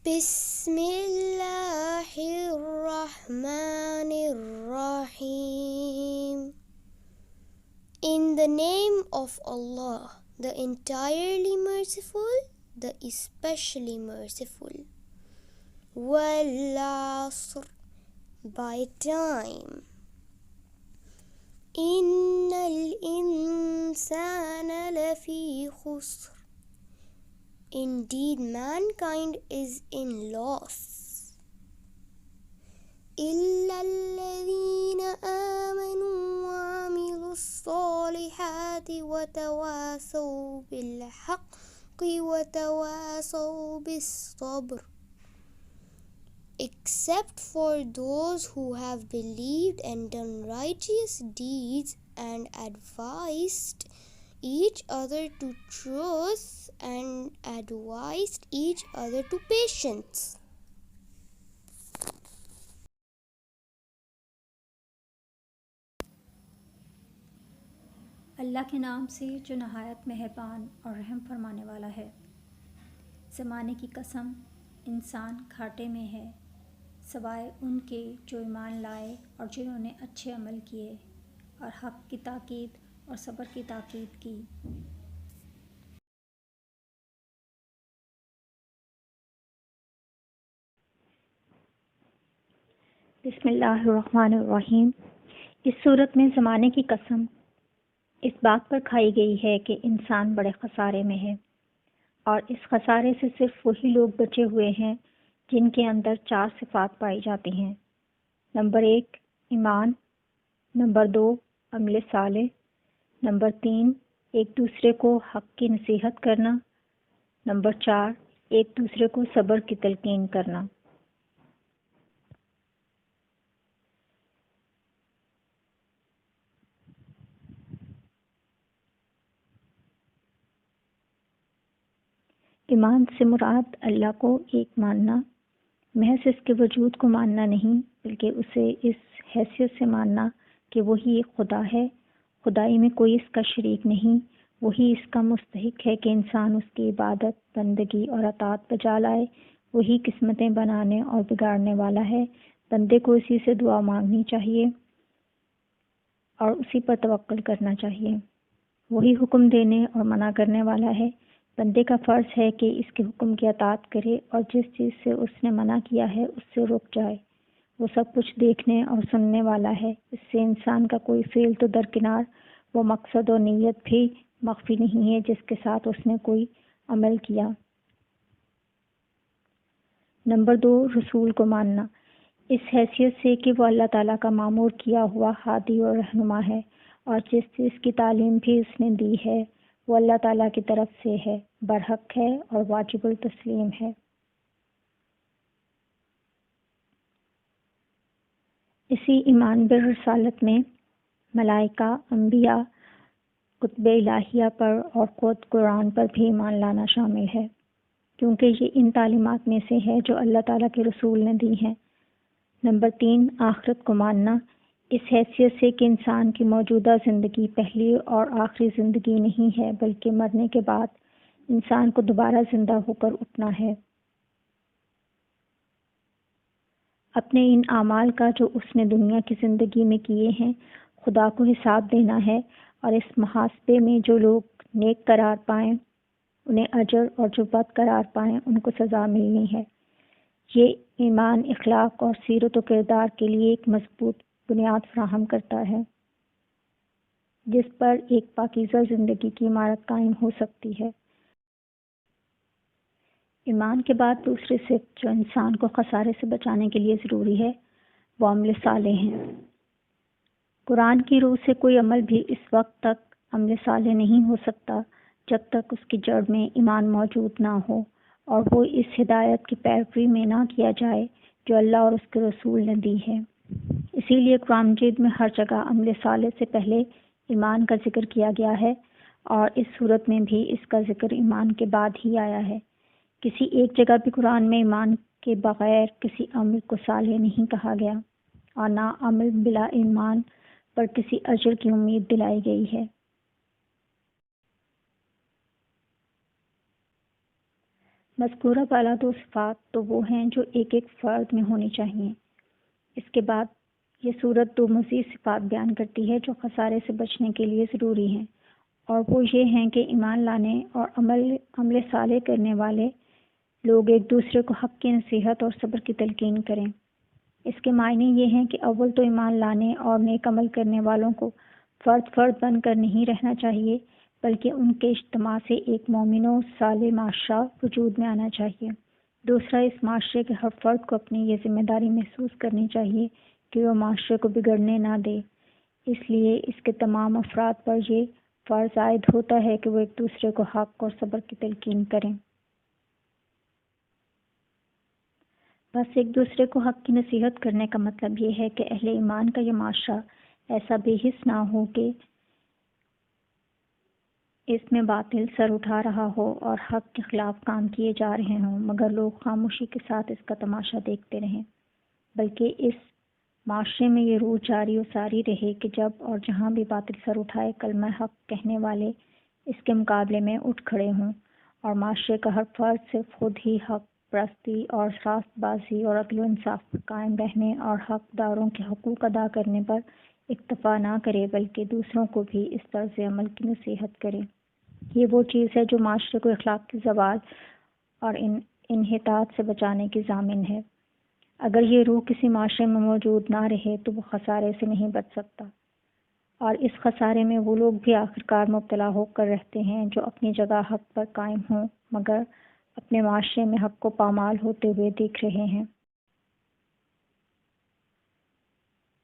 بسم اللہ الرحمن الرحیم. In the name of Allah, the entirely merciful, the especially merciful. وَالْعَصْرِ, by time. إِنَّ الْإِنسَانَ لَفِي خُسْرٍ, indeed mankind is in loss. إِلَّا الَّذِينَ آمَنُوا وَعَمِلُوا الصَّالِحَاتِ وَتَوَاصَوْا بِالْحَقِّ وَتَوَاصَوْا بِالصَّبْرِ, except for those who have believed and done righteous deeds and advised each other to truth and advised each other to patience. اللہ کے نام سے جو نہایت مہربان اور رحم فرمانے والا ہے۔ زمانے کی قسم، انسان گھاٹے میں ہے سوائے ان کے جو ایمان لائے اور جنہوں نے اچھے عمل کیے اور حق کی تاکید اور صبر کی تاکید کی۔ بسم اللہ الرحمن الرحیم۔ اس صورت میں زمانے کی قسم اس بات پر کھائی گئی ہے کہ انسان بڑے خسارے میں ہے، اور اس خسارے سے صرف وہی لوگ بچے ہوئے ہیں جن کے اندر 4 صفات پائی جاتی ہیں۔ نمبر 1 ایمان، نمبر 2 عمل صالح، نمبر 3 ایک دوسرے کو حق کی نصیحت کرنا، نمبر 4 ایک دوسرے کو صبر کی تلقین کرنا۔ ایمان سے مراد اللہ کو ایک ماننا، محض اس کے وجود کو ماننا نہیں، بلکہ اسے اس حیثیت سے ماننا کہ وہی ایک خدا ہے، خدائی میں کوئی اس کا شریک نہیں، وہی اس کا مستحق ہے کہ انسان اس کی عبادت، بندگی اور اطاعت بجا لائے، وہی قسمتیں بنانے اور بگاڑنے والا ہے، بندے کو اسی سے دعا مانگنی چاہیے اور اسی پر توکل کرنا چاہیے، وہی حکم دینے اور منع کرنے والا ہے، بندے کا فرض ہے کہ اس کے حکم کی اطاعت کرے اور جس چیز سے اس نے منع کیا ہے اس سے رک جائے، وہ سب کچھ دیکھنے اور سننے والا ہے، اس سے انسان کا کوئی فعل تو درکنار، وہ مقصد اور نیت بھی مخفی نہیں ہے جس کے ساتھ اس نے کوئی عمل کیا۔ نمبر 2 رسول کو ماننا، اس حیثیت سے کہ وہ اللہ تعالیٰ کا مامور کیا ہوا ہادی اور رہنما ہے، اور جس چیز کی تعلیم بھی اس نے دی ہے وہ اللہ تعالیٰ کی طرف سے ہے، برحق ہے اور واجب التسلیم ہے۔ اسی ایمان بالرسالت میں ملائکہ، انبیاء، کتب الہیہ پر اور خود قرآن پر بھی ایمان لانا شامل ہے، کیونکہ یہ ان تعلیمات میں سے ہے جو اللہ تعالیٰ کے رسول نے دی ہیں۔ نمبر 3 آخرت کو ماننا، اس حیثیت سے کہ انسان کی موجودہ زندگی پہلی اور آخری زندگی نہیں ہے، بلکہ مرنے کے بعد انسان کو دوبارہ زندہ ہو کر اٹھنا ہے، اپنے ان اعمال کا جو اس نے دنیا کی زندگی میں کیے ہیں خدا کو حساب دینا ہے، اور اس محاسبے میں جو لوگ نیک قرار پائیں انہیں اجر اور جو بد قرار پائیں ان کو سزا ملنی ہے۔ یہ ایمان اخلاق اور سیرت و کردار کے لیے ایک مضبوط بنیاد فراہم کرتا ہے جس پر ایک پاکیزہ زندگی کی عمارت قائم ہو سکتی ہے۔ ایمان کے بعد دوسری صفت جو انسان کو خسارے سے بچانے کے لیے ضروری ہے وہ عمل صالح ہیں۔ قرآن کی روح سے کوئی عمل بھی اس وقت تک عمل صالح نہیں ہو سکتا جب تک اس کی جڑ میں ایمان موجود نہ ہو اور وہ اس ہدایت کی پیروی میں نہ کیا جائے جو اللہ اور اس کے رسول نے دی ہے۔ اسی لیے قرآن مجید میں ہر جگہ عمل صالح سے پہلے ایمان کا ذکر کیا گیا ہے، اور اس صورت میں بھی اس کا ذکر ایمان کے بعد ہی آیا ہے۔ کسی ایک جگہ بھی قرآن میں ایمان کے بغیر کسی عمل کو صالح نہیں کہا گیا، اور نہ عمل بلا ایمان پر کسی اجر کی امید دلائی گئی ہے۔ مذکورہ بالا دو صفات تو وہ ہیں جو ایک ایک فرد میں ہونی چاہیے۔ اس کے بعد یہ صورت دو مزید صفات بیان کرتی ہے جو خسارے سے بچنے کے لیے ضروری ہیں، اور وہ یہ ہیں کہ ایمان لانے اور عمل صالح کرنے والے لوگ ایک دوسرے کو حق کی نصیحت اور صبر کی تلقین کریں۔ اس کے معنی یہ ہیں کہ اول تو ایمان لانے اور نیک عمل کرنے والوں کو فرد فرد بن کر نہیں رہنا چاہیے، بلکہ ان کے اجتماع سے ایک مومن و صالح معاشرہ وجود میں آنا چاہیے۔ دوسرا، اس معاشرے کے ہر فرد کو اپنی یہ ذمہ داری محسوس کرنی چاہیے کہ وہ معاشرے کو بگڑنے نہ دے، اس لیے اس کے تمام افراد پر یہ فرض عائد ہوتا ہے کہ وہ ایک دوسرے کو حق اور صبر کی تلقین کریں۔ بس ایک دوسرے کو حق کی نصیحت کرنے کا مطلب یہ ہے کہ اہل ایمان کا یہ معاشرہ ایسا بے حس نہ ہو کہ اس میں باطل سر اٹھا رہا ہو اور حق کے خلاف کام کیے جا رہے ہوں مگر لوگ خاموشی کے ساتھ اس کا تماشا دیکھتے رہیں، بلکہ اس معاشرے میں یہ روح جاری و ساری رہے کہ جب اور جہاں بھی باطل سر اٹھائے کلمہ حق کہنے والے اس کے مقابلے میں اٹھ کھڑے ہوں، اور معاشرے کا ہر فرد صرف خود ہی حق پرستی اور راست بازی اور عدل و انصاف پر قائم رہنے اور حق داروں کے حقوق ادا کرنے پر اکتفا نہ کرے بلکہ دوسروں کو بھی اس طرز عمل کی نصیحت کرے۔ یہ وہ چیز ہے جو معاشرے کو اخلاق کے زوال اور انحطاط سے بچانے کی ضامن ہے۔ اگر یہ روح کسی معاشرے میں موجود نہ رہے تو وہ خسارے سے نہیں بچ سکتا، اور اس خسارے میں وہ لوگ بھی آخرکار مبتلا ہو کر رہتے ہیں جو اپنی جگہ حق پر قائم ہوں مگر اپنے معاشرے میں حق کو پامال ہوتے ہوئے دیکھ رہے ہیں۔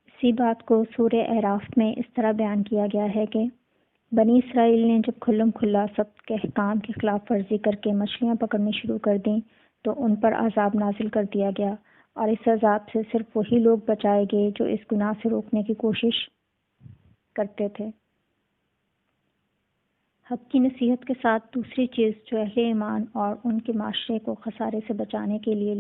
اسی بات کو سورہ اعراف میں اس طرح بیان کیا گیا ہے کہ بنی اسرائیل نے جب کھلم کھلا سب کے احکام کی خلاف ورزی کر کے مچھلیاں پکڑنی شروع کر دیں تو ان پر عذاب نازل کر دیا گیا، اور اس عذاب سے صرف وہی لوگ بچائے گئے جو اس گناہ سے روکنے کی کوشش کرتے تھے۔ حق کی نصیحت کے ساتھ دوسری چیز جو اہل ایمان اور ان کے معاشرے کو خسارے سے بچانے کے لیے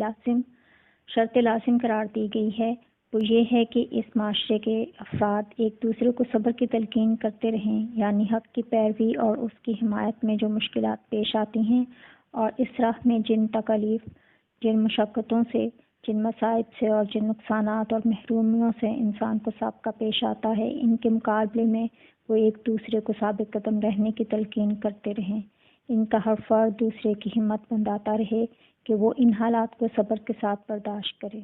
شرط لازم قرار دی گئی ہے وہ یہ ہے کہ اس معاشرے کے افراد ایک دوسرے کو صبر کی تلقین کرتے رہیں، یعنی حق کی پیروی اور اس کی حمایت میں جو مشکلات پیش آتی ہیں اور اس راہ میں جن تکالیف، جن مشقتوں سے، جن مصائب سے اور جن نقصانات اور محرومیوں سے انسان کو سابقہ پیش آتا ہے، ان کے مقابلے میں وہ ایک دوسرے کو ثابت قدم رہنے کی تلقین کرتے رہیں۔ ان کا ہر فرد دوسرے کی ہمت بندھاتا رہے کہ وہ ان حالات کو صبر کے ساتھ برداشت کرے۔